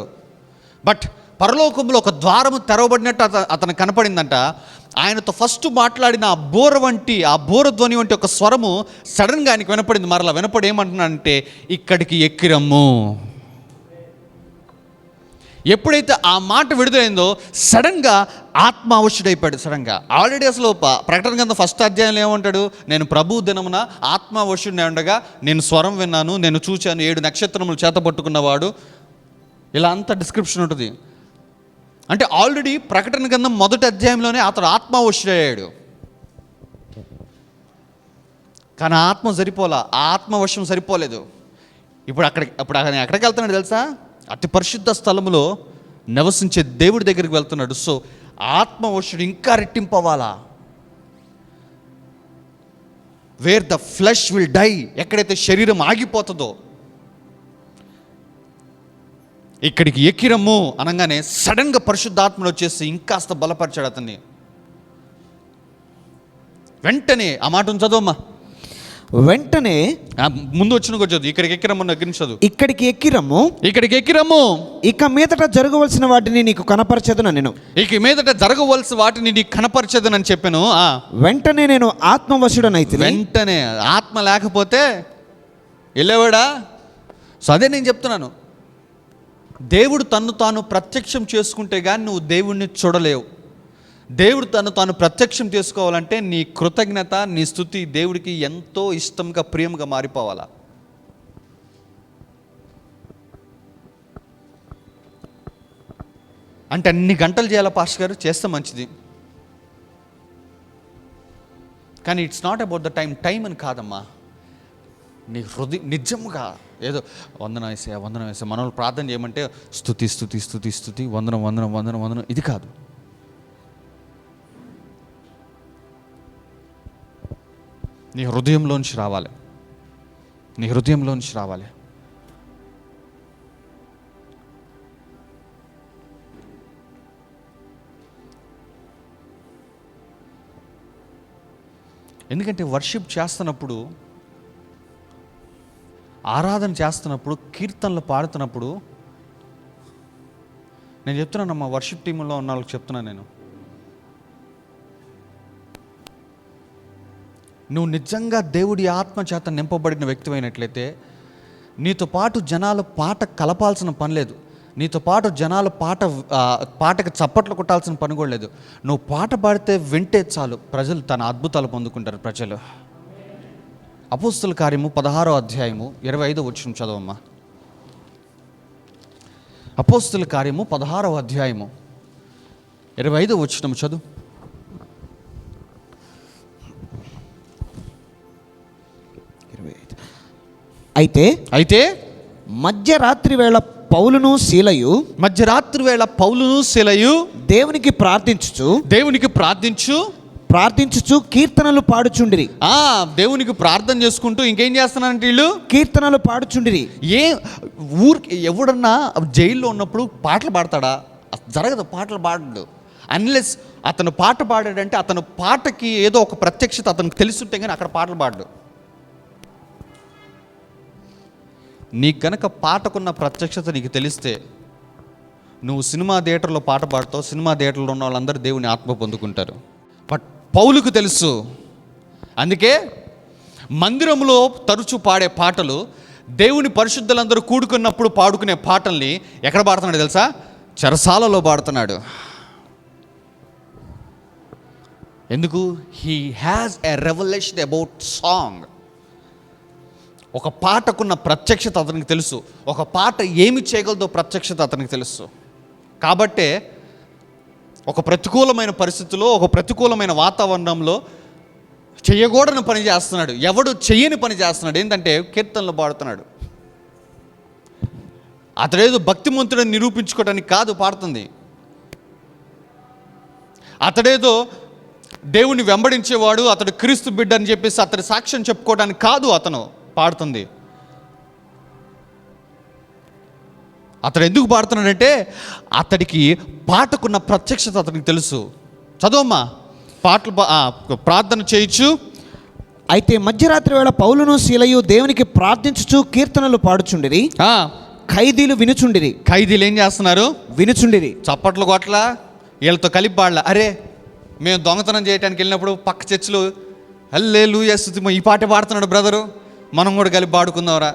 బట్ పరలోకంలో ఒక ద్వారము తెరవబడినట్టు అతను కనపడిందంట. ఆయనతో ఫస్ట్ మాట్లాడిన ఆ బోర ధ్వని వంటి ఒక స్వరము సడన్గా ఆయనకి వినపడింది. మరలా వినపడి ఏమంటున్నాడంటే, ఇక్కడికి ఎక్కిరమ్ము. ఎప్పుడైతే ఆ మాట విడుదలైందో సడన్గా ఆత్మ అవశ్యుడైపోయాడు. సడన్గా ఆల్రెడీ అసలు ప్రకటన గ్రంథం 1వ అధ్యాయంలో ఏమంటాడు? నేను ప్రభు దినమున ఆత్మ అవశ్యుడిని ఉండగా నేను స్వరం విన్నాను, నేను చూశాను, 7 నక్షత్రములు చేతపట్టుకున్నవాడు, ఇలా అంత డిస్క్రిప్షన్ ఉంటుంది. అంటే ఆల్రెడీ ప్రకటన గ్రంథం 1వ అధ్యాయంలోనే అతడు ఆత్మవశుడయ్యాడు. కానీ ఆత్మ సరిపోలా, ఆ ఆత్మవశం సరిపోలేదు. ఇప్పుడు ఆయన ఎక్కడికి వెళ్తున్నాడు తెలుసా? అతి పరిశుద్ధ స్థలములో నివసించే దేవుడి దగ్గరికి వెళ్తున్నాడు. సో ఆత్మవశుడు ఇంకా రెట్టింపవాలా. Where the flesh will die, ఎక్కడైతే శరీరం ఆగిపోతుందో, ఇక్కడికి ఎక్కిరమ్ము అనగానే సడన్గా పరిశుద్ధాత్మను వచ్చేసి ఇంకాస్త బలపరిచాడు అతన్ని. వెంటనే ఆ మాటను చదవమ్మా. వెంటనే ముందు వచ్చిన చదువు. ఇక్కడికి ఎక్కిరమ్ము చదువు. ఇక్కడికి ఎక్కిరమ్ము, ఇక మీదట జరగవలసిన వాటిని నీకు కనపరచదును నేను. ఇక మీదట జరగవలసిన వాటిని నీకు కనపరచదునని చెప్పాను. వెంటనే నేను ఆత్మవశుడనైతే. వెంటనే ఆత్మ లేకపోతే వెళ్ళేవాడా? సో అదే నేను చెప్తున్నాను, దేవుడు తాను ప్రత్యక్షం చేసుకుంటే కానీ నువ్వు దేవుడిని చూడలేవు. దేవుడు తాను ప్రత్యక్షం చేసుకోవాలంటే నీ కృతజ్ఞత, నీ స్తుతి దేవుడికి ఎంతో ఇష్టంగా, ప్రియంగా మారిపోవాలా. అంటే అన్ని గంటలు చేయాలా పాస్టర్ గారు? చేస్తే మంచిది, కానీ it's not about the time అని కాదమ్మా. నీ హృదయం నిజంగా ఏదో వందనం వేసే మనల్ని ప్రార్థన చేయమంటే స్తుతి స్తుతి స్తుతి స్తుతి వందనం వందనం వందనం వందనం, ఇది కాదు. నీ హృదయంలోంచి రావాలి, నీ హృదయంలోంచి రావాలి. ఎందుకంటే వర్షిప్ చేస్తున్నప్పుడు, ఆరాధన చేస్తున్నప్పుడు, కీర్తనలు పాడుతున్నప్పుడు, నేను చెప్తున్నానమ్మా, వర్షిప్ టీంలో ఉన్న వాళ్ళకి చెప్తున్నాను నేను, నువ్వు నిజంగా దేవుడి ఆత్మ చేత నింపబడిన వ్యక్తివైనట్లయితే నీతో పాటు జనాలు పాట కలపాల్సిన పని లేదు, నీతో పాటు జనాలు పాటకు చప్పట్లు కొట్టాల్సిన పని కూడా లేదు. నువ్వు పాట పాడితే వింటే చాలు, ప్రజలు తన అద్భుతాలు పొందుకుంటారు ప్రజలు. అపోస్తుల కార్యము 16వ అధ్యాయము 25వ వచనం చదవమ్మా. అపోస్తుల కార్యము 16వ అధ్యాయము 25వ వచనం చదువు. అయితే మధ్యరాత్రి వేళ పౌలును శీలయు దేవునికి ప్రార్థించు ప్రార్థించుచు కీర్తనలు పాడుచుండిరి. దేవునికి ప్రార్థన చేసుకుంటూ ఇంకేం చేస్తున్నారంటే వీళ్ళు కీర్తనలు పాడుచుండిరి. ఊరికి ఎవడన్నా జైల్లో ఉన్నప్పుడు పాటలు పాడతాడా? జరగదు, పాటలు పాడడు. అన్లెస్ అతను పాట పాడాడంటే అతను పాటకి ఏదో ఒక ప్రత్యక్షత అతనికి తెలుసుంటే కానీ అక్కడ పాటలు పాడు. నీకు గనక పాటకున్న ప్రత్యక్షత నీకు తెలిస్తే నువ్వు సినిమా థియేటర్లో పాట పాడుతావు, సినిమా థియేటర్లో ఉన్న వాళ్ళందరూ దేవుని ఆత్మ పొందుకుంటారు. బట్ పౌలుకు తెలుసు. అందుకే మందిరంలో తరచూ పాడే పాటలు, దేవుని పరిశుద్ధులందరూ కూడుకున్నప్పుడు పాడుకునే పాటల్ని ఎక్కడ పాడుతున్నాడు తెలుసా? చెరసాలలో పాడుతున్నాడు. ఎందుకు? He has a revolution about song. ఒక పాటకున్న ప్రత్యక్షత అతనికి తెలుసు. ఒక పాట ఏమి చేయగలదో ప్రత్యక్షత అతనికి తెలుసు. కాబట్టే ఒక ప్రతికూలమైన పరిస్థితుల్లో, ఒక ప్రతికూలమైన వాతావరణంలో చేయకూడని పని చేస్తున్నాడు. ఎవడు చెయ్యని పని చేస్తున్నాడు. ఏంటంటే కీర్తనలు పాడుతున్నాడు. అతడేదో భక్తిమంతుడని నిరూపించుకోవడానికి కాదు పాడుతుంది. అతడేదో దేవుని వెంబడించేవాడు, అతడు క్రీస్తు బిడ్డ అని చెప్పేసి అతడి సాక్ష్యం చెప్పుకోవడానికి కాదు అతను పాడుతుంది. అతడు ఎందుకు పాడుతున్నాడంటే అతడికి పాటకున్న ప్రత్యక్షత అతనికి తెలుసు. చదవమ్మా, పాటలు ప్రార్థన చేయొచ్చు. అయితే మధ్యరాత్రి వేళ పౌలును శీలయు దేవునికి ప్రార్థించుచు కీర్తనలు పాడుచుండిరి. ఖైదీలు వినుచుండిరి. ఖైదీలు ఏం చేస్తున్నారు? వినుచుండిరి. చప్పట్లు కొట్ల వీళ్ళతో కలిపి పాడలా. అరే, మేము దొంగతనం చేయడానికి వెళ్ళినప్పుడు పక్క చర్చిలో హల్లెలూయా స్తుతి ఈ పాట పాడుతున్నాడు బ్రదరు, మనం కూడా కలిపి పాడుకుందాంరా.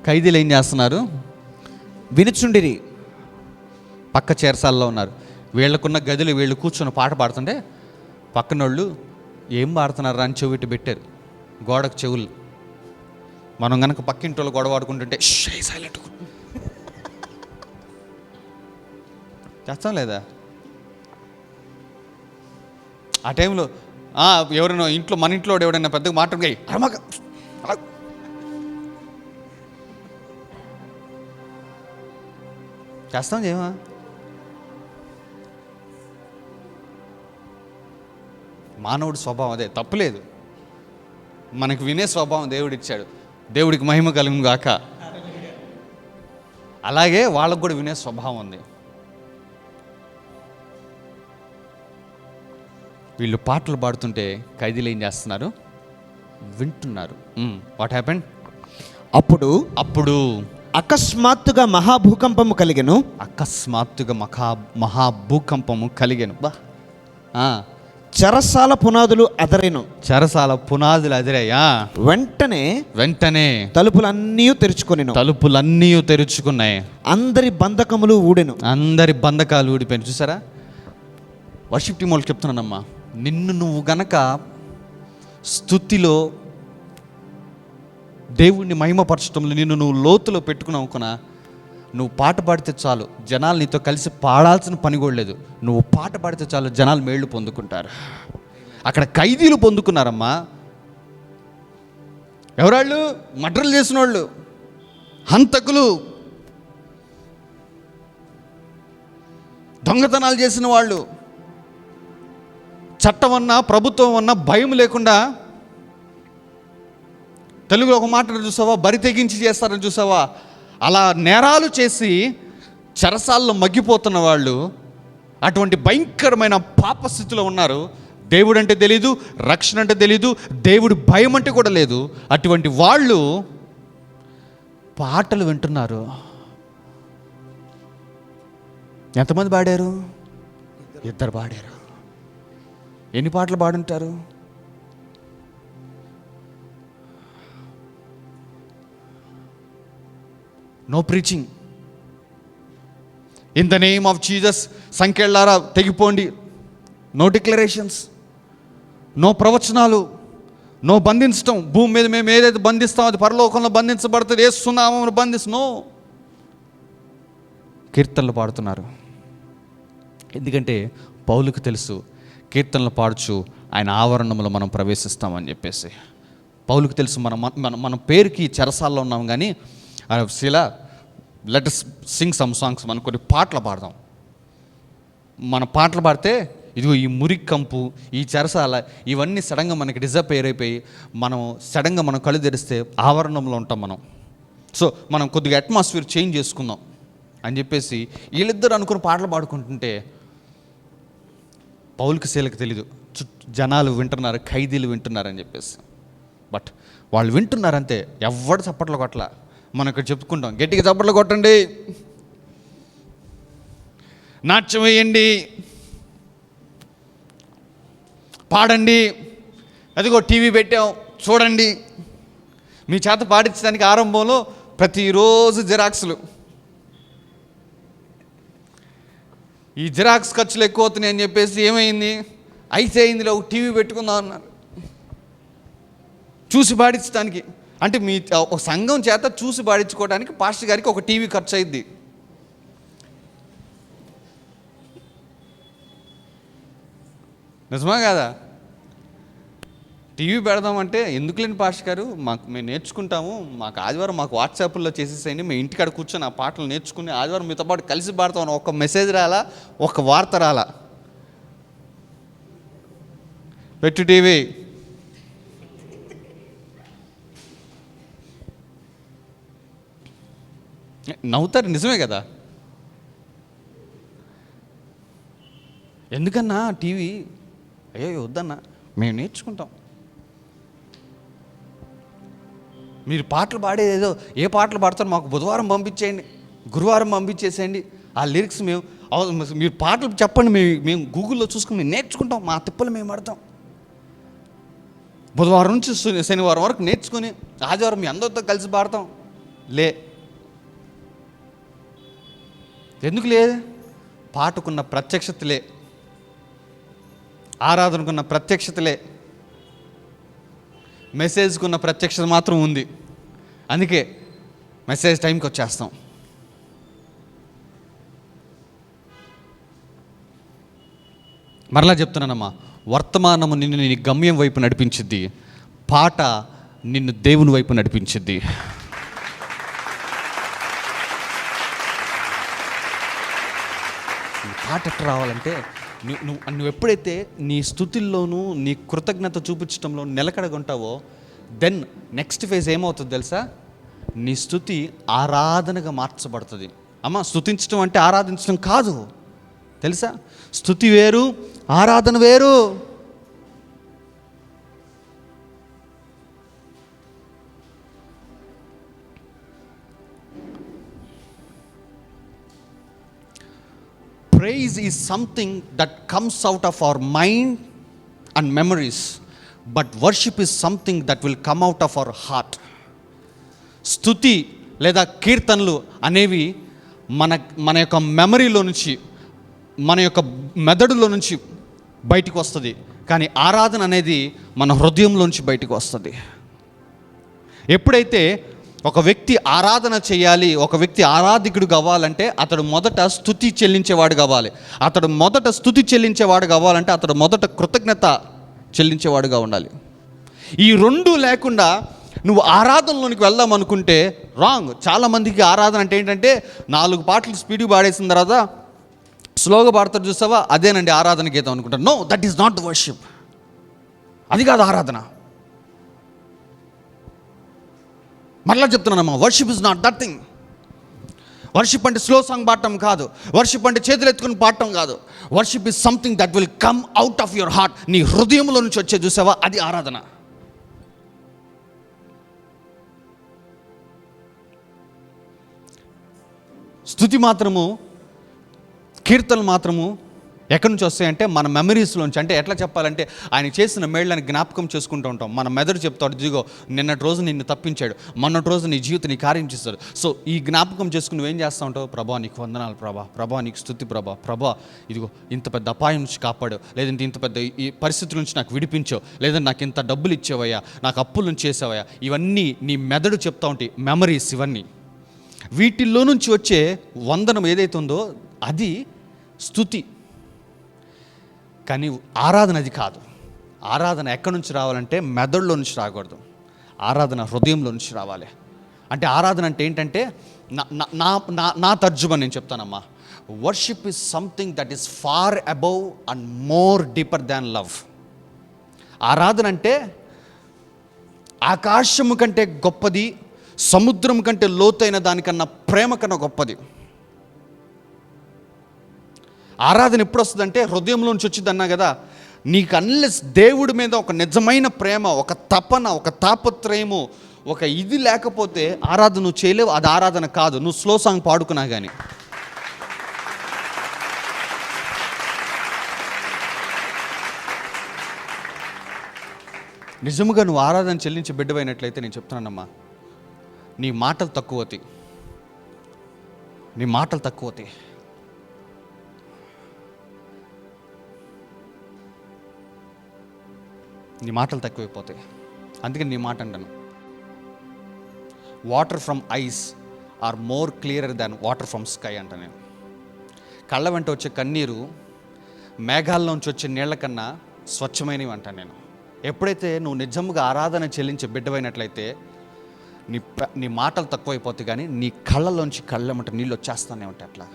ఖైదీలు ఏం చేస్తున్నారు? వినుచుండిరి. పక్క చెరసాల్లో ఉన్నారు. వీళ్ళకున్న గదిలో వీళ్ళు కూర్చొని పాట పాడుతుంటే పక్కనోళ్ళు ఏం పాడుతున్నారా అని చెవిటి పెట్టారు, గోడకు చెవులు. మనం కనుక పక్కింటి వాళ్ళు గొడవ ఆడుకుంటుంటే సైలెంట్ చేస్తాం లేదా? ఆ టైంలో ఎవరైనా ఇంట్లో, మన ఇంట్లో ఎవడైనా పెద్దగా మాట్లాడుగా అరమక చేస్తాం చేయమా? మానవుడి స్వభావం అదే, తప్పులేదు. మనకు వినే స్వభావం దేవుడిచ్చాడు. దేవుడికి మహిమ కలుగును గాక. అలాగే వాళ్ళకు కూడా వినే స్వభావం ఉంది. వీళ్ళు పాటలు పాడుతుంటే ఖైదీలు ఏం చేస్తున్నారు? వింటున్నారు. What happened? అప్పుడు అకస్మాత్తుగా మహాభూకంపము కలిగెను. అకస్మాత్తుగా మహాభూకంపము కలిగెను. చెరసాల పునాదులు అదరేను. చెరసాల పునాదులు అదిరాయా. వెంటనే తలుపులన్నీ తెరుచుకున్నాయి. అందరి బంధకములు ఊడెను. అందరి బంధకాలు ఊడిపోయాను. చూసారా? వర్షిప్ టీం వాళ్ళకి చెప్తున్నానమ్మా, నిన్ను నువ్వు గనక స్తుతిలో దేవుణ్ణి మహిమపరచడంలో నిన్ను నువ్వు లోతులో పెట్టుకున్నావు అనుకున్నా, నువ్వు పాట పాడితే చాలు జనాలు నీతో కలిసి పాడాల్సిన పని కూడా లేదు. నువ్వు పాట పాడితే చాలు జనాలు మేళ్ళు పొందుకుంటారు. అక్కడ ఖైదీలు పొందుకున్నారమ్మా. ఎవరాళ్ళు? మర్డర్లు చేసిన వాళ్ళు, హంతకులు, దొంగతనాలు చేసిన వాళ్ళు. చట్టం అన్నా ప్రభుత్వం అన్నా భయం లేకుండా, తెలుగులో ఒక మాట చూసావా, బరి తెగించి చేస్తారని చూసావా, అలా నేరాలు చేసి చెరసాల్లో మగ్గిపోతున్న వాళ్ళు అటువంటి భయంకరమైన పాప స్థితిలో ఉన్నారు. దేవుడు అంటే తెలీదు, రక్షణ అంటే తెలీదు, దేవుడి భయం అంటే కూడా లేదు. అటువంటి వాళ్ళు పాటలు వింటున్నారు. ఎంతమంది పాడారు? 2 పాడారు. ఎన్ని పాటలు పాడుంటారు? No preaching. In the name of Jesus సంఖ్యలారా తెగిపోండి. నో డిక్లరేషన్స్, నో ప్రవచనాలు, నో బంధించటం. భూమి మీద మేము ఏదైతే బంధిస్తామో అది పరలోకంలో బంధించబడుతుంది. ఏస్తున్నామని నో. కీర్తనలు పాడుతున్నారు. ఎందుకంటే పౌలుకు తెలుసు, కీర్తనలు పాడుచు ఆయన ఆవరణంలో మనం ప్రవేశిస్తామని చెప్పేసి. పౌలుకు తెలుసు మన పేరుకి చెరసాల్లో ఉన్నాం, కానీ శిలా let us sing some songs. మనం కొన్ని పాటలు పాడదాం. మన పాటలు పాడితే ఇదిగో ఈ మురికంపు, ఈ చెరసాల, ఇవన్నీ సడన్గా మనకి డిజపేర్ అయిపోయి సడన్గా మనం కళ్ళు తెరిస్తే ఆవరణంలో ఉంటాం మనం. సో మనం కొద్దిగా అట్మాస్ఫియర్ చేంజ్ చేసుకుందాం అని చెప్పేసి వీళ్ళిద్దరు అనుకుని పాటలు పాడుకుంటుంటే పౌలుకి శీలకు తెలీదు జనాలు వింటున్నారు, ఖైదీలు వింటున్నారు అని చెప్పేసి. బట్ వాళ్ళు వింటున్నారంతే, ఎవడు చప్పట్లు కొట్టలా. మనం ఇక్కడ చెప్పుకుంటాం, గట్టిగా చప్పట్లు కొట్టండి, నాట్యం వేయండి, పాడండి, అదిగో టీవీ పెట్టాం చూడండి. మీ చేత పాడించడానికి ఆరంభంలో ప్రతిరోజు జిరాక్స్లు. ఈ జిరాక్స్ ఖర్చులు ఎక్కువ అవుతున్నాయి అని చెప్పేసి ఏమైంది, అయిందిలో ఒక టీవీ పెట్టుకుందాం అన్నారు, చూసి పాడించడానికి. అంటే మీ ఒక సంఘం చేత చూసి పాడించుకోవడానికి పాస్టర్ గారికి ఒక టీవీ ఖర్చు అయింది. నిజమా కాదా? టీవీ పెడదామంటే ఎందుకు లేని పాస్టర్ గారు, మేము నేర్చుకుంటాము, మాకు ఆదివారం మాకు వాట్సాప్లో చేసేసేయండి, మేము ఇంటికాడ కూర్చొని ఆ పాటలు నేర్చుకుని ఆదివారం మీతో పాటు కలిసి పాడతాం. ఒక మెసేజ్ రాలా, ఒక వార్త రాలా, పెట్టు టీవీ. నవ్వుతారు, నిజమే కదా. ఎందుకన్నా టీవీ? అయ్యో వద్దన్నా, మేము నేర్చుకుంటాం. మీరు పాటలు పాడేదేదో ఏ పాటలు పాడతారో మాకు బుధవారం పంపించేయండి, గురువారం పంపించేసేయండి, ఆ లిరిక్స్ మీరు పాటలు చెప్పండి, మేము గూగుల్లో చూసుకుని మేము నేర్చుకుంటాం, మా తిప్పలు మేము పడతాం. బుధవారం నుంచి శనివారం వరకు నేర్చుకుని ఆదివారం మీ అందరితో కలిసి పాడతాం. ఎందుకు లేదు? పాటకున్న ప్రత్యక్షతలే, ఆరాధనకున్న ప్రత్యక్షతలే, మెసేజ్కున్న ప్రత్యక్షత మాత్రం ఉంది. అందుకే మెసేజ్ టైంకి వచ్చేస్తాం. మరలా చెప్తున్నానమ్మా, వర్తమానము నిన్ను నీ గమ్యం వైపు నడిపించిద్ది, పాట నిన్ను దేవుని వైపు నడిపించిద్ది. పాట ఎట్లా రావాలంటే నువ్వు ఎప్పుడైతే నీ స్తుతుల్లోనూ నీ కృతజ్ఞత చూపించడంలో నిలకడగా ఉంటావో, దెన్ నెక్స్ట్ ఫేజ్ ఏమవుతుంది తెలుసా? నీ స్తుతి ఆరాధనగా మార్చబడుతుంది. అమ్మ, స్తుతించడం అంటే ఆరాధించడం కాదు, తెలుసా? స్తుతి వేరు, ఆరాధన వేరు. Praise is something that comes out of our mind and memories, but worship is something that will come out of our heart. స్తుతి లేదా కీర్తనలు అనేవి మన యొక్క మెమరీలో నుంచి, మన యొక్క మెదడులో నుంచి బయటికి వస్తుంది. కానీ ఆరాధన అనేది మన హృదయంలో నుంచి బయటికి వస్తుంది. ఎప్పుడైతే ఒక వ్యక్తి ఆరాధన చేయాలి, ఒక వ్యక్తి ఆరాధికుడు కావాలంటే అతడు మొదట స్తుతి చెల్లించేవాడు కావాలి. అతడు మొదట స్తుతి చెల్లించేవాడు కావాలంటే అతడు మొదట కృతజ్ఞత చెల్లించేవాడుగా ఉండాలి. ఈ రెండు లేకుండా నువ్వు ఆరాధనలోనికి వెళ్దాం అనుకుంటే రాంగ్. చాలామందికి ఆరాధన అంటే ఏంటంటే 4 పాటలు స్పీడ్గా పాడేసిన తర్వాత స్లోగా పాడతారు చూసావా, అదేనండి ఆరాధన గీతం అనుకుంటారు. No, that is not the worship. అది కాదు ఆరాధన. మరలా చెప్తున్నానమ్మా, worship is not that thing. Worship అంటే స్లో సాంగ్ పాడటం కాదు, వర్షిప్ అంటే చేతులు ఎత్తుకుని పాడటం కాదు. Worship is something that will come out of your heart. నీ హృదయంలో నుంచి వచ్చే చూసావా, అది ఆరాధన. స్తుతి మాత్రము, కీర్తనలు మాత్రము ఎక్కడి నుంచి వస్తాయంటే మన మెమరీస్లోంచి. అంటే ఎట్లా చెప్పాలంటే, ఆయన చేసిన మేళ్ళని జ్ఞాపకం చేసుకుంటూ ఉంటాం. మన మెదడు చెప్తాడు, ఇదిగో నిన్నటి రోజు నిన్ను తప్పించాడు, మొన్నటి రోజు నీ జీవితం నీ కార్యం చేస్తాడు. సో ఈ జ్ఞాపకం చేసుకుని నువ్వేం చేస్తూ ఉంటావు? ప్రభా నీకు వందనాలు ప్రభా, ప్రభా నీకు స్తుతి ప్రభా, ప్రభా ఇదిగో ఇంత పెద్ద అపాయం నుంచి కాపాడావు, లేదంటే ఇంత పెద్ద ఈ పరిస్థితుల నుంచి నాకు విడిపించావు, లేదంటే నాకు ఇంత డబ్బులు ఇచ్చేవయ్యా, నాకు అప్పుల నుంచి చేసావయ్యా. ఇవన్నీ నీ మెదడు చెప్తా ఉంటాయి, మెమరీస్ ఇవన్నీ. వీటిల్లో నుంచి వచ్చే వందనం ఏదైతే ఉందో అది స్తుతి. కానీ ఆరాధన అది కాదు. ఆరాధన ఎక్కడి నుంచి రావాలంటే మెదడులో నుంచి రాకూడదు, ఆరాధన హృదయంలో నుంచి రావాలి. అంటే ఆరాధన అంటే ఏంటంటే నా తర్జుమా నేను చెప్తానమ్మా. Worship is something that is far above and more deeper than love. ఆరాధన అంటే ఆకాశము కంటే గొప్పది, సముద్రం కంటే లోతైన దానికన్నా ప్రేమ కన్నా గొప్పది. ఆరాధన ఎప్పుడు వస్తుందంటే హృదయంలోంచి వచ్చింది అన్నా కదా. నీకు అన్లెస్ దేవుడి మీద ఒక నిజమైన ప్రేమ, ఒక తపన, ఒక తాపత్రయము, ఒక ఇది లేకపోతే ఆరాధన నువ్వు చేయలేవు. అది ఆరాధన కాదు. నువ్వు స్లో సాంగ్ పాడుకున్నా కానీ. నిజముగా నువ్వు ఆరాధన చెల్లించి బిడ్డవైనట్లయితే నేను చెప్తున్నానమ్మా, నీ మాటలు తక్కువతాయి. నీ మాటలు తక్కువతాయి. నీ మాటలు తక్కువైపోతాయి. అందుకని నీ మాట అంటాను. Water from ice are more clear than water from sky అంట నేను. కళ్ళ వెంట వచ్చే కన్నీరు మేఘాల్లోంచి వచ్చే నీళ్ల కన్నా స్వచ్ఛమైనవి అంట నేను. ఎప్పుడైతే నువ్వు నిజంగా ఆరాధన చెల్లించే బిడ్డవైనట్లయితే నీ మాటలు తక్కువైపోతాయి, కానీ నీ కళ్ళలోంచి కళ్ళమంటే నీళ్ళు వచ్చేస్తానే ఉంటాయి. అట్లా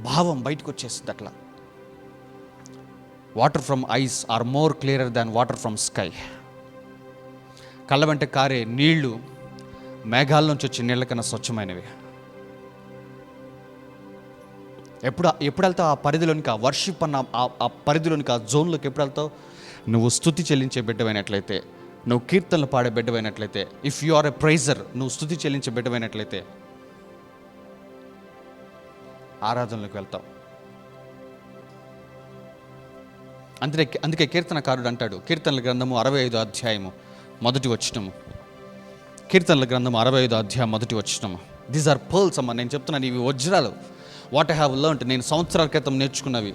భావం బయటకు వచ్చేస్తుంది. అట్లా water from ice are more clear than water from sky. కళ్ళ వెంట కారే నీళ్లు మేఘాల్లోంచి వచ్చే నీళ్ళ కన్నా స్వచ్ఛమైనవి. ఎప్పుడు వెళ్తావు ఆ పరిధిలోనికి, ఆ వర్షిప్ అన్న ఆ పరిధిలోనికి, ఆ జోన్లోకి ఎప్పుడు వెళ్తావు? నువ్వు స్తుతి చెల్లించే బిడ్డవైనట్లయితే, నువ్వు కీర్తనలు పాడే బిడ్డవైనట్లయితే, if you are a praiser, నువ్వు స్తుతి చెల్లించే బిడ్డవైనట్లయితే ఆరాధనలోకి వెళ్తావు. అందుకే కీర్తనకారుడు అంటాడు, కీర్తనల గ్రంథము 65వ అధ్యాయము 1వ వచనము. కీర్తనల గ్రంథము 65వ అధ్యాయం 1వ వచనము. దీస్ ఆర్ పర్ల్స్ అమ్మ. నేను చెప్తున్నాను, ఇవి వజ్రాలు. వాట్ ఐ హ్యావ్ లెర్న్డ్, నేను సంవత్సరాల క్రితం నేర్చుకున్నవి.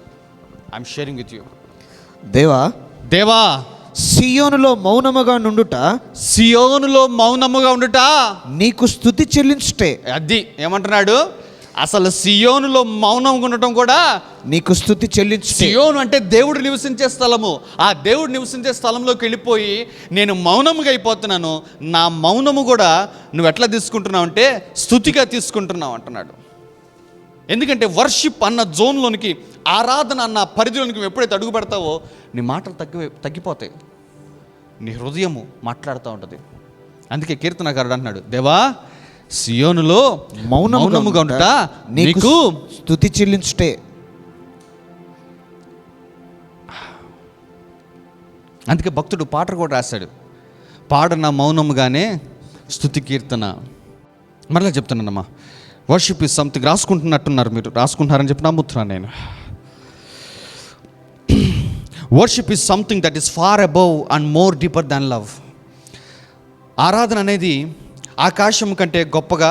I'm sharing with you. దేవా సియోనులో మౌనముగా ఉండుట నీకు స్తుతి చెల్లించుటే. అది ఏమంటున్నాడు? అసలు సియోనులో మౌనంగా ఉండటం కూడా నీకు స్తుతి చెల్లించు. సియోను అంటే దేవుడు నివసించే స్థలము. ఆ దేవుడు నివసించే స్థలంలోకి వెళ్ళిపోయి నేను మౌనముగా అయిపోతున్నాను. నా మౌనము కూడా నువ్వు ఎట్లా తీసుకుంటున్నావు అంటే స్తుతిగా తీసుకుంటున్నావు అంటున్నాడు. ఎందుకంటే వర్షిప్ అన్న జోన్లోనికి, ఆరాధన అన్న పరిధిలోనికి ఎప్పుడైతే అడుగు పెడతావో నీ మాటలు తగ్గిపోతాయి. నీ హృదయము మాట్లాడుతూ ఉంటుంది. అందుకే కీర్తనకారుడు అంటున్నాడు, దేవా సియోనులో మౌనముగా ఉండుట నీకు స్తుతి చెల్లించుటే. అందుకే భక్తుడు పాట కూడా రాశాడు, పాడన మౌనముగానే స్తుతి కీర్తన. మరలా చెప్తున్నానమ్మా, వర్షిప్ ఈజ్ సంథింగ్. రాసుకుంటున్నట్టున్నారు మీరు, రాసుకుంటున్నారని చెప్పి నమ్ముతున్నాను నేను. Worship is something that is far above and more deeper than love. ఆరాధన అనేది ఆకాశం కంటే గొప్పగా,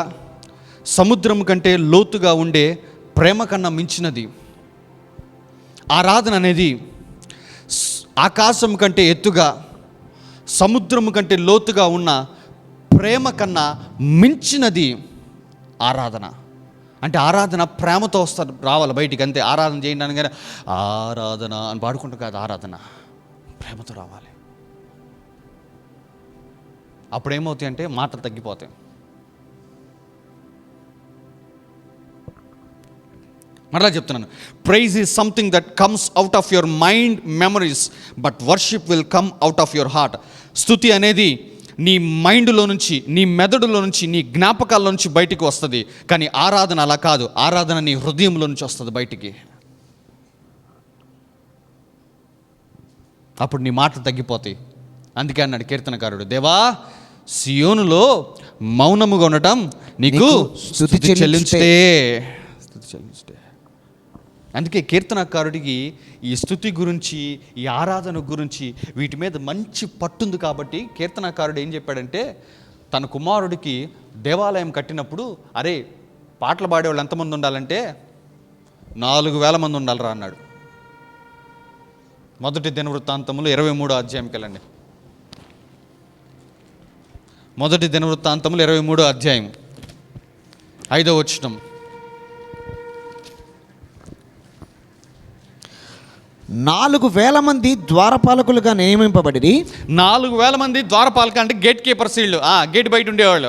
సముద్రం కంటే లోతుగా ఉండే ప్రేమ కన్నా మించినది. ఆరాధన అనేది ఆకాశం కంటే ఎత్తుగా, సముద్రం కంటే లోతుగా ఉన్న ప్రేమ కన్నా మించినది ఆరాధన. అంటే ఆరాధన ప్రేమతో రావాలి బయటికి, అంతే. ఆరాధన చేయడానికి కానీ ఆరాధన అని పాడుకుంటూ కాదు, ఆరాధన ప్రేమతో రావాలి. అప్పుడు ఏమవుతాయి అంటే మాటలు తగ్గిపోతాయి. మరలా చెప్తున్నాను, praise is something that comes out of your mind memories, but worship will come out of your heart. స్తుతి అనేది నీ మైండ్లో నుంచి, నీ మెదడులో నుంచి, నీ జ్ఞాపకాల్లో నుంచి బయటికి వస్తుంది. కానీ ఆరాధన అలా కాదు. ఆరాధన నీ హృదయంలో నుంచి వస్తుంది బయటికి. అప్పుడు నీ మాటలు తగ్గిపోతాయి. అందుకే అన్నాడు కీర్తనకారుడు, దేవా సియోనులో మౌనముగా ఉండటం నీకు స్తుతి చెల్లించుటే. అందుకే కీర్తనకారుడికి ఈ స్తుతి గురించి, ఈ ఆరాధన గురించి, వీటి మీద మంచి పట్టుంది. కాబట్టి కీర్తనకారుడు ఏం చెప్పాడంటే, తన కుమారుడికి దేవాలయం కట్టినప్పుడు, అరే పాటలు పాడేవాళ్ళు ఎంతమంది ఉండాలంటే 4,000 మంది ఉండాలిరా అన్నాడు. మొదటి దినవృత్తాంతములు 23వ అధ్యాయంకి వెళ్ళండి. మొదటి దినవృత్తాంతములు 23వ అధ్యాయం 5వ వచనం. 4,000 మంది ద్వారపాలకులుగా నియమింపబడి. 4,000 మంది ద్వారపాలక అంటే గేట్ కీపర్స్, వీళ్ళు గేట్ బయట ఉండేవాళ్ళు.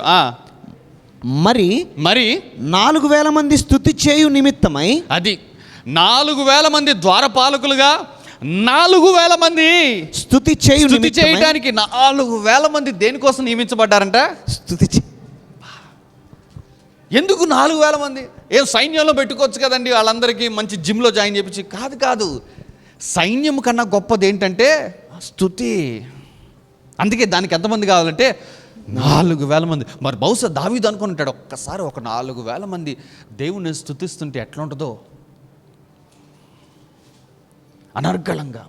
మరి మరి 4,000 మంది స్తుతి చేయు నిమిత్తమై, అది 4,000 మంది ద్వారపాలకులుగా 4,000 మంది స్తుతి చేయు స్తుతి చేయడానికి 4,000 మంది దేనికోసం నియమించబడ్డారంట? స్తుతి ఎందుకు 4,000 మంది? ఏం సైన్యంలో పెట్టుకోవచ్చు కదండి వాళ్ళందరికీ, మంచి జిమ్లో జాయిన్ చేయించి. కాదు, సైన్యం కన్నా గొప్పది ఏంటంటే స్తుతి. అందుకే దానికి ఎంతమంది కావాలంటే 4,000 మంది. మరి బహుశా దావీదు అనుకుని ఉంటాడు, ఒక్కసారి ఒక 4,000 మంది దేవుణ్ణి స్తుతిస్తుంటే ఎట్లా ఉంటుందో, అనర్గళంగా.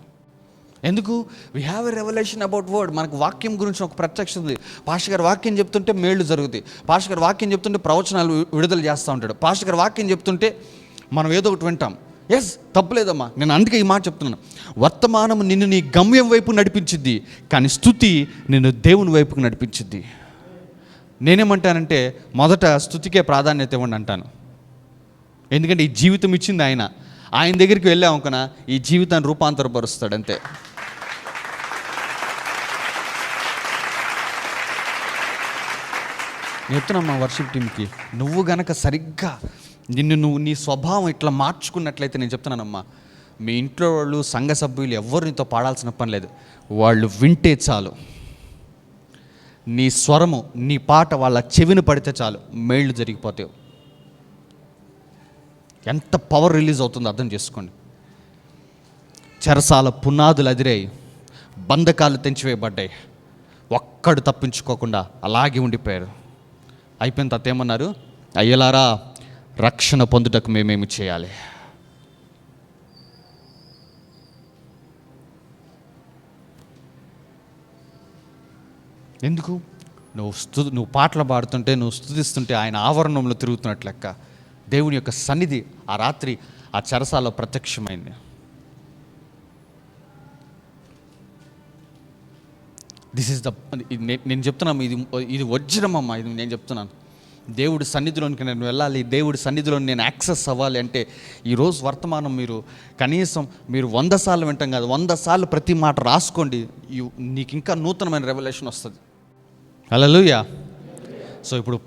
ఎందుకు? We have a revolution about word. మనకు వాక్యం గురించి ఒక ప్రత్యక్షత ఉంది. పాస్టర్ గారు వాక్యం చెప్తుంటే మేళ్ళు జరుగుతాయి. పాస్టర్ గారు వాక్యం చెప్తుంటే ప్రవచనాలు విడుదల చేస్తూ ఉంటాడు. పాస్టర్ గారు వాక్యం చెప్తుంటే మనం ఏదో ఒకటి వింటాం. ఎస్, తప్పులేదమ్మా. నేను అందుకే ఈ మాట చెప్తున్నాను. వర్తమానం నిన్ను నీ గమ్యం వైపు నడిపించిద్ది, కానీ స్తుతి నిన్ను దేవుని వైపుకు నడిపించిద్ది. నేనేమంటానంటే మొదట స్తుతికే ప్రాధాన్యత ఇవ్వండి అంటాను. ఎందుకంటే ఈ జీవితం ఇచ్చింది ఆయన దగ్గరికి వెళ్ళామనుకున్నా ఈ జీవితాన్ని రూపాంతరపరుస్తాడు అంతే. చెప్తున్నా వర్షిప్ టీమ్కి, నువ్వు గనక సరిగ్గా నీ స్వభావం ఇట్లా మార్చుకున్నట్లయితే, నేను చెప్తున్నానమ్మా, మీ ఇంట్లో వాళ్ళు, సంఘ సభ్యులు ఎవ్వరు నీతో పాడాల్సిన పని లేదు. వాళ్ళు వింటే చాలు, నీ స్వరము, నీ పాట వాళ్ళ చెవిని పడితే చాలు, మేళ్ళు జరిగిపోతాయి. ఎంత పవర్ రిలీజ్ అవుతుందో అర్థం చేసుకోండి. చెరసాల పునాదులు అదిరాయి, బంధకాలు తెంచివేయబడ్డాయి, ఒక్కడు తప్పించుకోకుండా అలాగే ఉండిపోయారు. అయిపోయిన తర్వాత ఏమన్నారు? అయ్యలారా, రక్షణ పొందుటకు మేమేమి చేయాలి? ఎందుకు? నువ్వు పాటలు పాడుతుంటే, నువ్వు స్తుతిస్తుంటే ఆయన ఆవరణంలో తిరుగుతున్నట్లు లెక్క. దేవుని యొక్క సన్నిధి ఆ రాత్రి ఆ చెరసాలలో ప్రత్యక్షమైంది. దిస్ ఈజ్ ద, నేను చెప్తున్నాను, ఇది వజ్రమమ్మా. ఇది నేను చెప్తున్నాను, దేవుడి సన్నిధిలోనికి నేను వెళ్ళాలి, దేవుడి సన్నిధిలో నేను యాక్సెస్ అవ్వాలి అంటే ఈరోజు వర్తమానం కనీసం మీరు 100 సార్లు వింటాం కాదు, 100 సార్లు ప్రతి మాట రాసుకోండి. నీకు ఇంకా నూతనమైన రెవల్యూషన్ వస్తుంది. హల్లెలూయా. సో ఇప్పుడు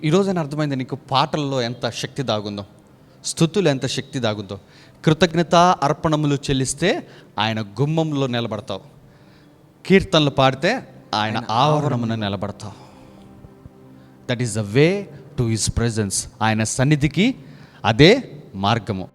ఈరోజైనా అర్థమైంది నీకు పాటల్లో ఎంత శక్తి దాగుందో, స్తుతులు ఎంత శక్తి దాగుందో. కృతజ్ఞత అర్పణములు చెల్లిస్తే ఆయన గుమ్మంలో నిలబడతావు, కీర్తనలు పాడితే ఆయన ఆవరణమున నిలబడతావు. That is the way to his presence. ఆయన సన్నిధికి అదే మార్గము.